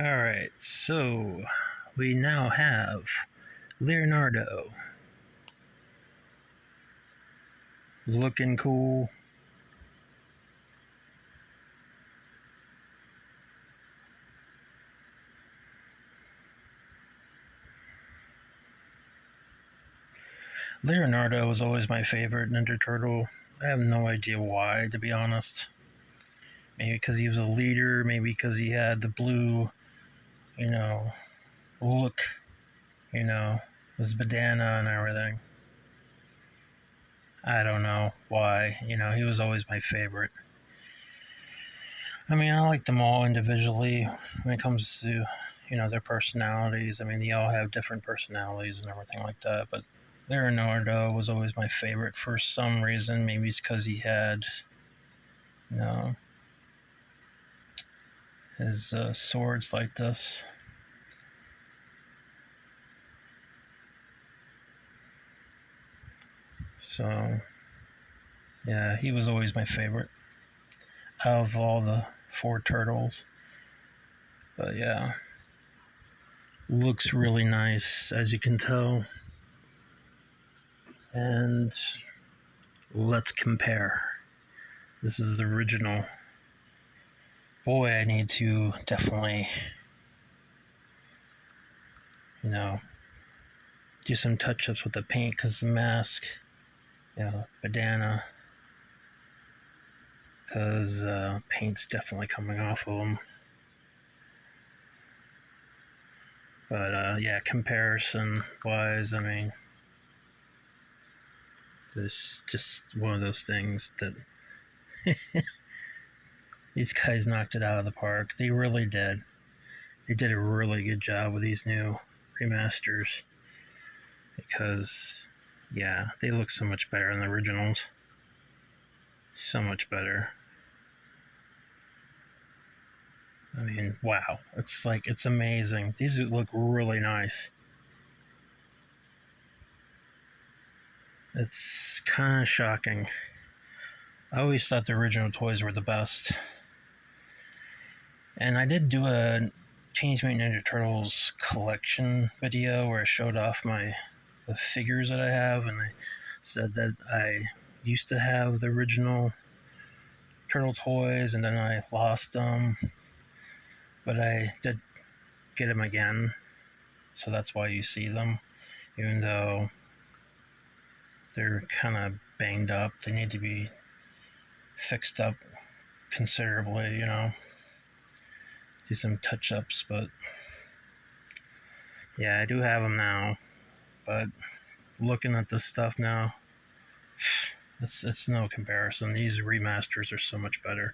Alright, so we now have Leonardo. Looking cool. Leonardo was always my favorite Ninja Turtle. I have no idea why, to be honest. Maybe because he was a leader, maybe because he had the blue, look, his bandana and everything. I don't know why. He was always my favorite. I mean, I like them all individually when it comes to, their personalities. I mean, they all have different personalities and everything like that, but Leonardo was always my favorite for some reason. Maybe it's because he had, his swords like this. So, yeah, he was always my favorite out of all the 4 turtles. But yeah, looks really nice, as you can tell. And let's compare. This is the original. Boy, I need to definitely, do some touch-ups with the paint, because the mask, bandana, because paint's definitely coming off of them. But yeah, comparison-wise, I mean, there's just one of those things that these guys knocked it out of the park. They really did. They did a really good job with these new remasters because, yeah, they look so much better than the originals. So much better. I mean, wow. It's amazing. These look really nice. It's kind of shocking. I always thought the original toys were the best. And I did do a Teenage Mutant Ninja Turtles collection video where I showed off the figures that I have, and I said that I used to have the original turtle toys and then I lost them, but I did get them again, so that's why you see them, even though they're kind of banged up. They need to be fixed up considerably, do some touch-ups, but yeah, I do have them now. But looking at this stuff now, it's no comparison. These remasters are so much better.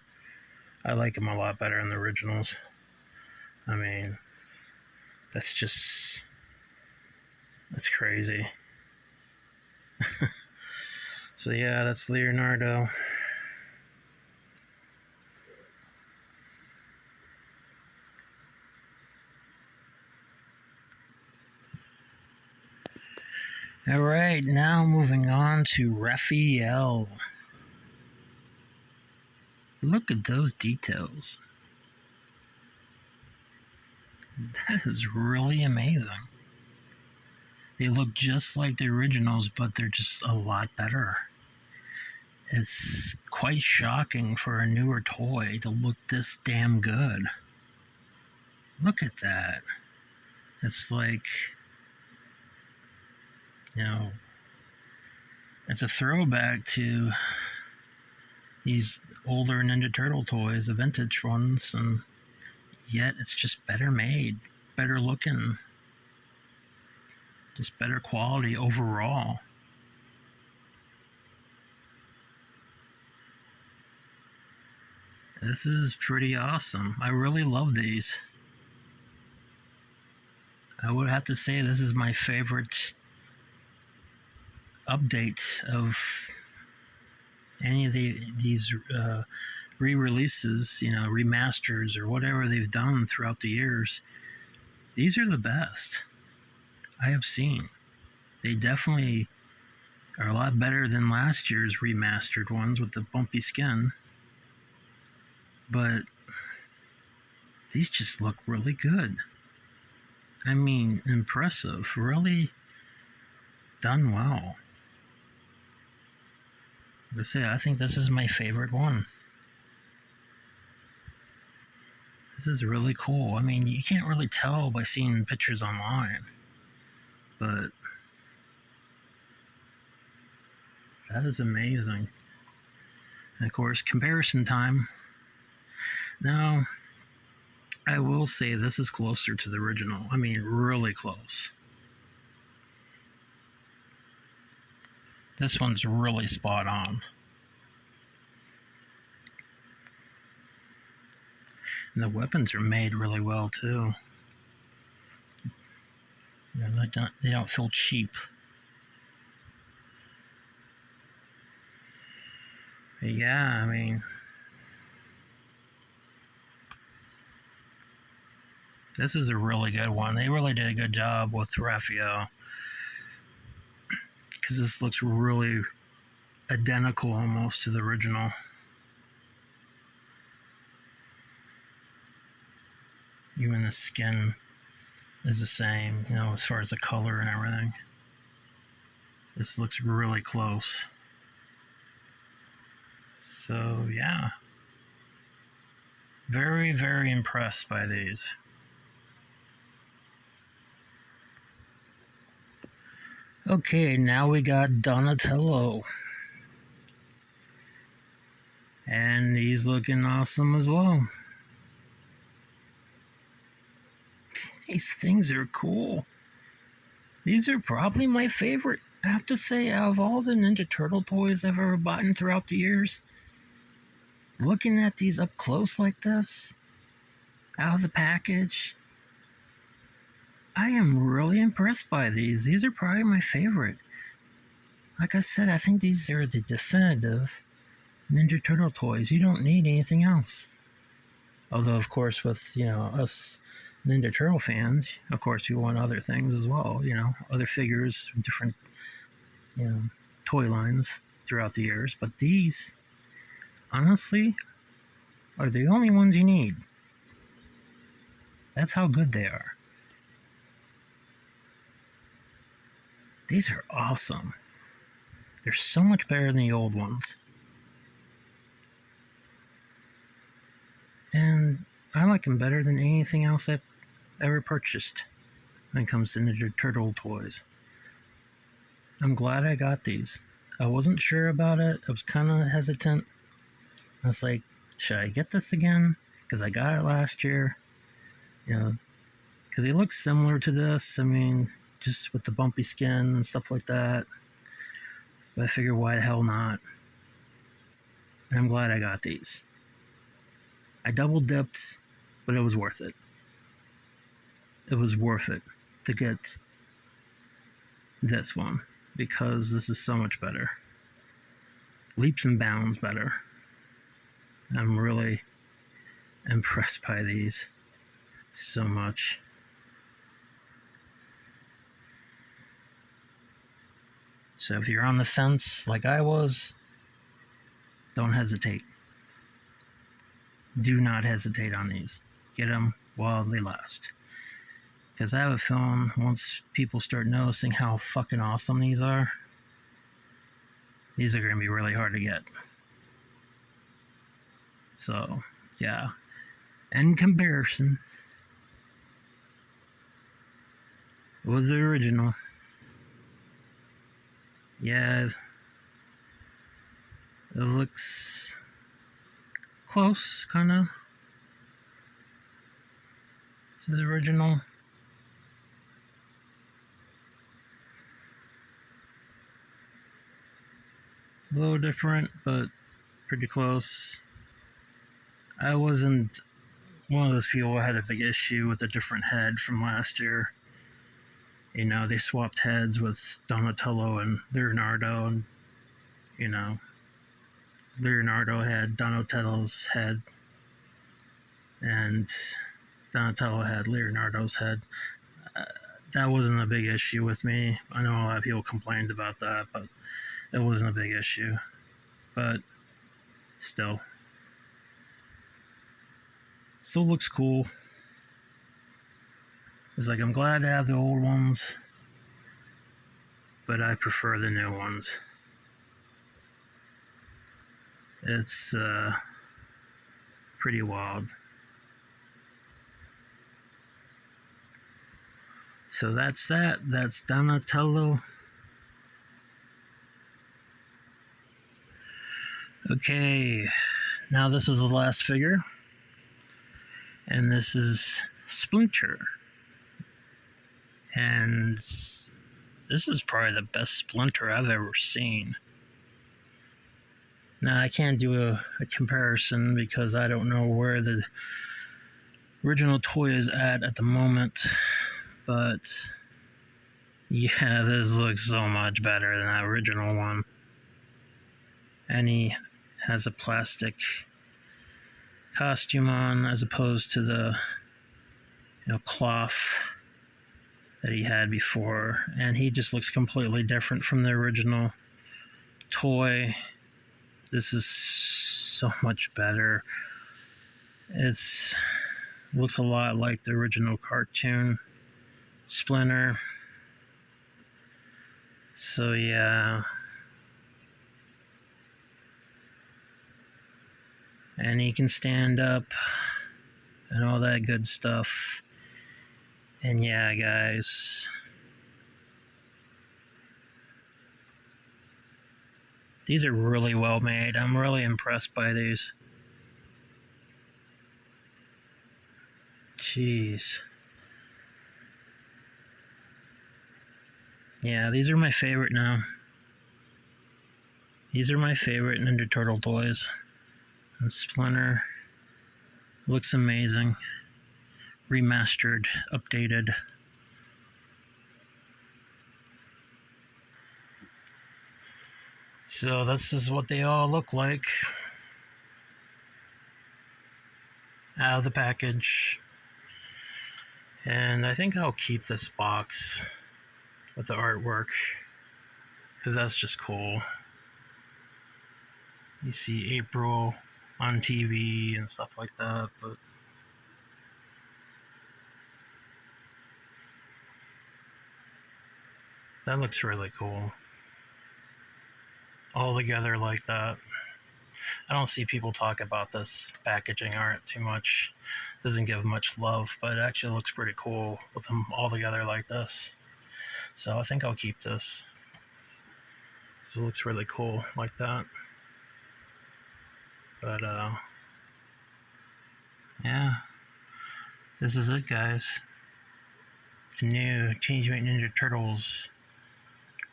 I like them a lot better than the originals. I mean, that's crazy. So yeah, that's Leonardo. Alright, now moving on to Raphael. Look at those details. That is really amazing. They look just like the originals, but they're just a lot better. It's quite shocking for a newer toy to look this damn good. Look at that. It's like, it's a throwback to these older Ninja Turtle toys, the vintage ones, and yet it's just better made, better looking, just better quality overall. This is pretty awesome. I really love these. I would have to say this is my favorite update of any of these re-releases, remasters or whatever they've done throughout the years. These are the best I have seen. They definitely are a lot better than last year's remastered ones with the bumpy skin. But these just look really good. I mean, impressive. Really done well. Let's say I think this is my favorite one. This is really cool. I mean, you can't really tell by seeing pictures online, but that is amazing. And of course, comparison time. Now, I will say this is closer to the original. I mean, really close. This one's really spot on. And the weapons are made really well too. You know, they don't feel cheap. But yeah, I mean, this is a really good one. They really did a good job with Raphael, because this looks really identical almost to the original. Even the skin is the same, you know, as far as the color and everything. This looks really close. So, yeah. Very, very impressed by these. Okay, now we got Donatello. And he's looking awesome as well. These things are cool. These are probably my favorite. I have to say, out of all the Ninja Turtle toys I've ever bought throughout the years, looking at these up close like this, out of the package, I am really impressed by these. These are probably my favorite. Like I said, I think these are the definitive Ninja Turtle toys. You don't need anything else. Although, of course, with, you know, us Ninja Turtle fans, of course, we want other things as well, you know, other figures, different, you know, toy lines throughout the years. But these, honestly, are the only ones you need. That's how good they are. These are awesome. They're so much better than the old ones. And I like them better than anything else I've ever purchased when it comes to Ninja Turtle toys. I'm glad I got these. I wasn't sure about it. I was kind of hesitant. I was like, should I get this again? Because I got it last year. You know, because he looks similar to this. I mean, just with the bumpy skin and stuff like that. But I figured, why the hell not? And I'm glad I got these. I double dipped, but it was worth it. It was worth it to get this one, because this is so much better. Leaps and bounds better. I'm really impressed by these so much. So if you're on the fence like I was, don't hesitate. Do not hesitate on these. Get them while they last. Because I have a feeling once people start noticing how fucking awesome these are going to be really hard to get. So, yeah. In comparison with the original, yeah, it looks close, kind of, to the original. A little different, but pretty close. I wasn't one of those people who had a big issue with the different head from last year. You know, they swapped heads with Donatello and Leonardo, and, you know, Leonardo had Donatello's head, and Donatello had Leonardo's head. That wasn't a big issue with me. I know a lot of people complained about that, but it wasn't a big issue. But still. Still looks cool. It's like I'm glad to have the old ones, but I prefer the new ones. It's pretty wild. So that's that. That's Donatello. Okay, now this is the last figure, and this is Splinter. And this is probably the best Splinter I've ever seen. Now, I can't do a comparison because I don't know where the original toy is at the moment, but yeah, this looks so much better than that original one. And he has a plastic costume on as opposed to the cloth that he had before, and he just looks completely different from the original toy. This is so much better. It looks a lot like the original cartoon Splinter. So yeah. And he can stand up and all that good stuff. And yeah, guys, these are really well made. I'm really impressed by these. Jeez. Yeah, these are my favorite now. These are my favorite Ninja Turtle toys. And Splinter looks amazing. Remastered, updated. So this is what they all look like out of the package. And I think I'll keep this box with the artwork because that's just cool. You see April on TV and stuff like that, but that looks really cool. All together like that. I don't see people talk about this packaging art too much. Doesn't give much love, but it actually looks pretty cool with them all together like this. So I think I'll keep this. It looks really cool like that. But yeah, this is it, guys. The new Teenage Mutant Ninja Turtles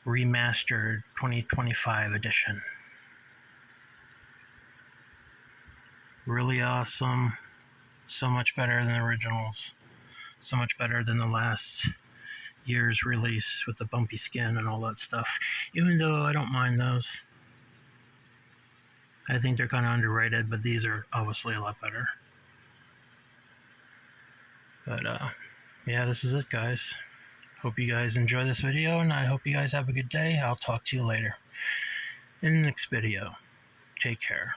Remastered 2025 edition. Really awesome. So much better than the originals. So much better than the last year's release with the bumpy skin and all that stuff. Even though I don't mind those. I think they're kind of underrated, but these are obviously a lot better. But yeah, this is it, guys. Hope you guys enjoy this video, and I hope you guys have a good day. I'll talk to you later in the next video. Take care.